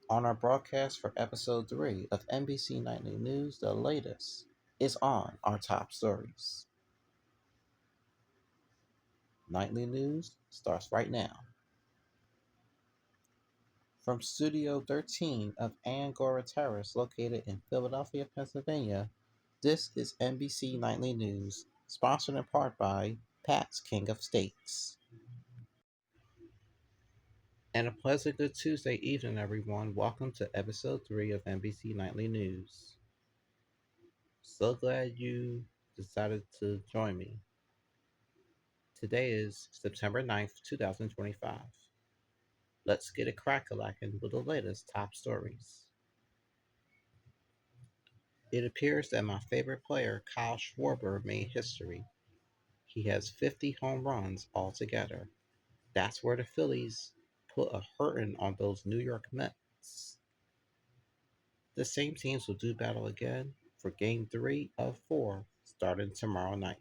On our broadcast for episode 3 of NBC Nightly News, the latest is on our top stories. Nightly News starts right now. From Studio 13 of Angora Terrace, located in Philadelphia, Pennsylvania, this is NBC Nightly News, sponsored in part by Pat's King of Steaks. And a pleasant good Tuesday evening, everyone. Welcome to episode 3 of NBC Nightly News. So glad you decided to join me. Today is September 9th, 2025. Let's get it crack-a-lackin' with the latest top stories. It appears that my favorite player, Kyle Schwarber, made history. He has 50 home runs altogether. That's where the Phillies put a hurtin' on those New York Mets. The same teams will do battle again for Game 3 of 4 starting tomorrow night.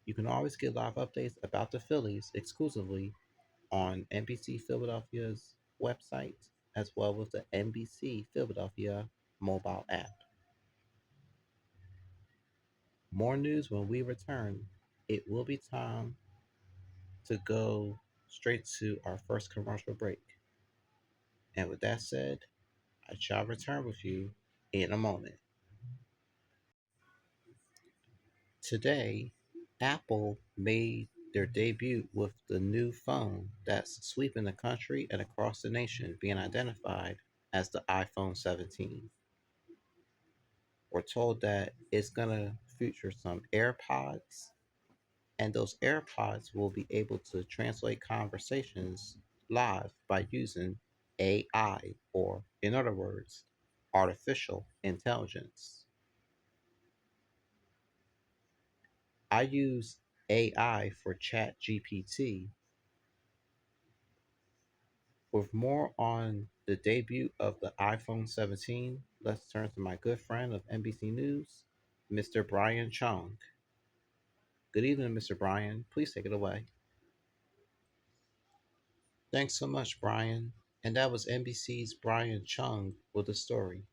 You can always get live updates about the Phillies exclusively on NBC Philadelphia's website as well as the NBC Philadelphia mobile app. More news when we return. It will be time to go straight to our first commercial break. And with that said, I shall return with you in a moment. Today, Apple made their debut with the new phone that's sweeping the country and across the nation, being identified as the iPhone 17. We're told that it's going to feature some AirPods, and those AirPods will be able to translate conversations live by using AI, or in other words, artificial intelligence. I use AI for ChatGPT. With more on the debut of the iPhone 17, let's turn to my good friend of NBC News, Mr. Brian Chong. Good evening, Mr. Brian. Please take it away. Thanks so much, Brian. And that was NBC's Brian Chung with the story.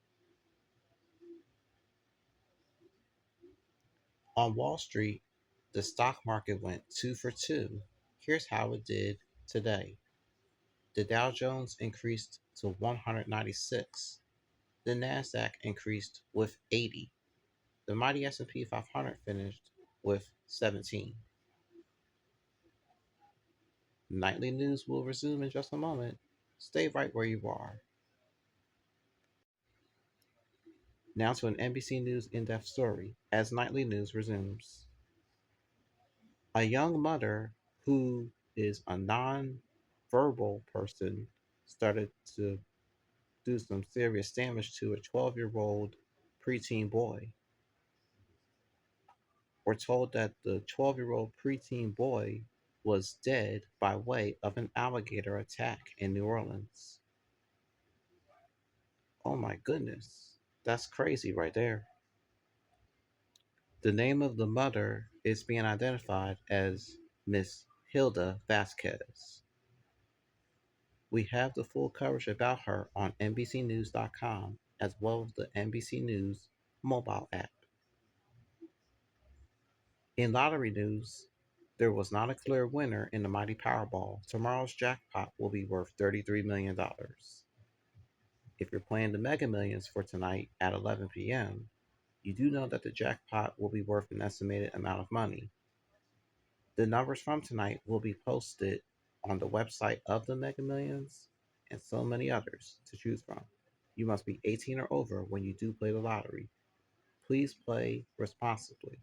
On Wall Street, the stock market went 2 for 2. Here's how it did today. The Dow Jones increased to 196. The Nasdaq increased with 80. The mighty S&P 500 finished with 17. Nightly news will resume in just a moment. Stay right where you are. Now to an NBC News in-depth story as nightly news resumes. A young mother who is a non-verbal person started to do some serious damage to a 12-year-old preteen boy. We're told that the 12-year-old preteen boy was dead by way of an alligator attack in New Orleans. Oh my goodness, that's crazy right there. The name of the mother is being identified as Miss Hilda Vasquez. We have the full coverage about her on NBCNews.com as well as the NBC News mobile app. In lottery news, there was not a clear winner in the mighty Powerball. Tomorrow's jackpot will be worth $33 million. If you're playing the Mega Millions for tonight at 11 p.m., you do know that the jackpot will be worth an estimated amount of money. The numbers from tonight will be posted on the website of the Mega Millions and so many others to choose from. You must be 18 or over when you do play the lottery. Please play responsibly.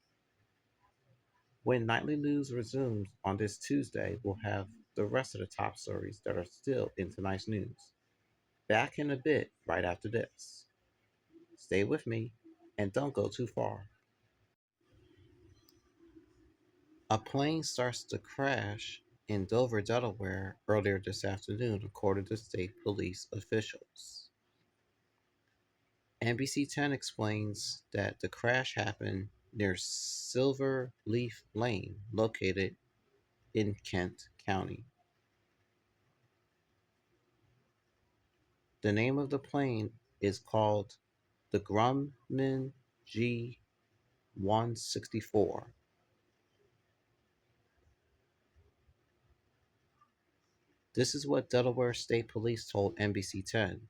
When Nightly News resumes on this Tuesday, we'll have the rest of the top stories that are still in tonight's news. Back in a bit right after this. Stay with me and don't go too far. A plane starts to crash in Dover, Delaware earlier this afternoon, according to state police officials. NBC 10 explains that the crash happened near Silver Leaf Lane, located in Kent County. The name of the plane is called the Grumman G-164. This is what Delaware State Police told NBC 10.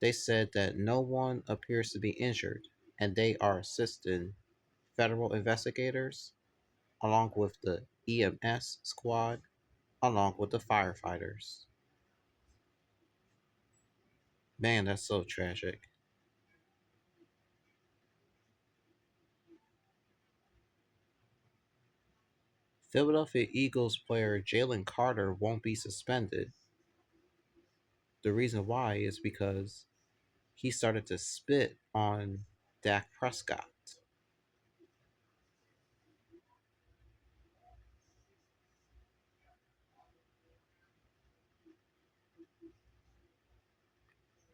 They said that no one appears to be injured and they are assisting federal investigators along with the EMS squad, along with the firefighters. Man, that's so tragic. Philadelphia Eagles player Jalen Carter won't be suspended. The reason why is because he started to spit on Dak Prescott.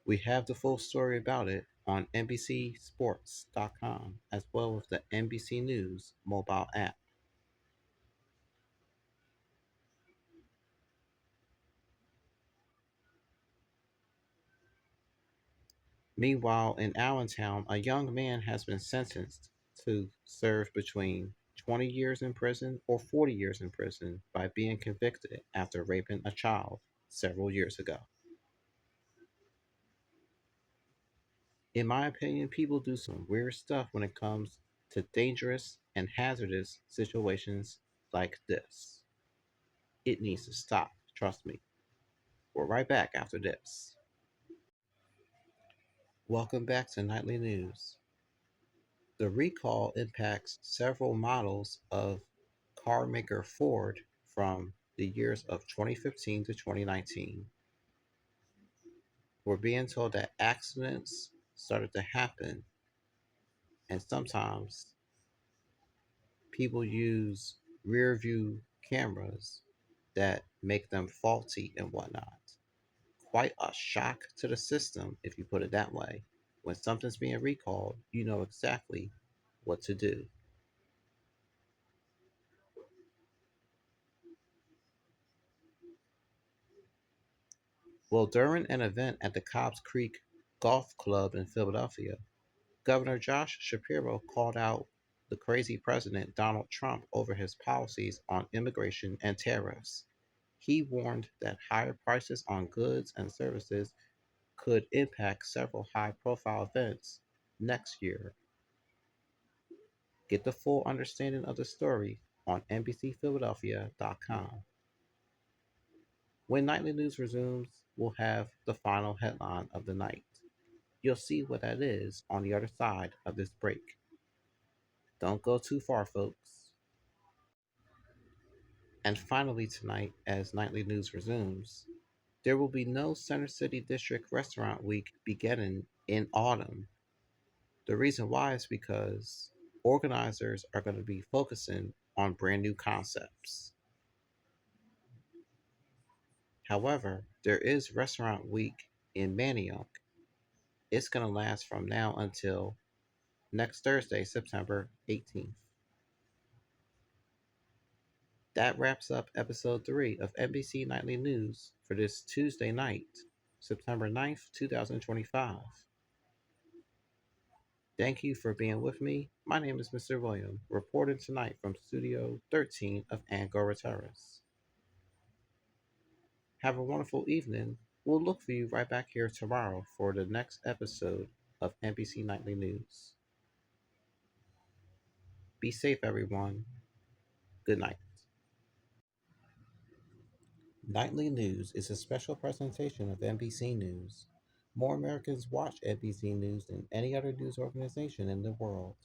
We have the full story about it on NBCSports.com as well as the NBC News mobile app. Meanwhile, in Allentown, a young man has been sentenced to serve between 20 years in prison or 40 years in prison by being convicted after raping a child several years ago. In my opinion, people do some weird stuff when it comes to dangerous and hazardous situations like this. It needs to stop, trust me. We're right back after this. Welcome back to Nightly News. The recall impacts several models of car maker Ford from the years of 2015 to 2019. We're being told that accidents started to happen, and sometimes people use rear view cameras that make them faulty and whatnot. Quite a shock to the system, if you put it that way. When something's being recalled, you know exactly what to do. Well, during an event at the Cobbs Creek Golf Club in Philadelphia, Governor Josh Shapiro called out the crazy President Donald Trump over his policies on immigration and tariffs. He warned that higher prices on goods and services could impact several high profile events next year. Get the full understanding of the story on NBCPhiladelphia.com. When nightly news resumes, we'll have the final headline of the night. You'll see what that is on the other side of this break. Don't go too far, folks. And finally, tonight, as nightly news resumes, there will be no Center City District Restaurant Week beginning in autumn. The reason why is because organizers are going to be focusing on brand new concepts. However, there is Restaurant Week in Manayunk. It's going to last from now until next Thursday, September 18th. That wraps up episode 3 of NBC Nightly News for this Tuesday night, September 9th, 2025. Thank you for being with me. My name is Mr. William, reporting tonight from Studio 13 of Angora Terrace. Have a wonderful evening. We'll look for you right back here tomorrow for the next episode of NBC Nightly News. Be safe, everyone. Good night. Nightly News is a special presentation of NBC News. More Americans watch NBC News than any other news organization in the world.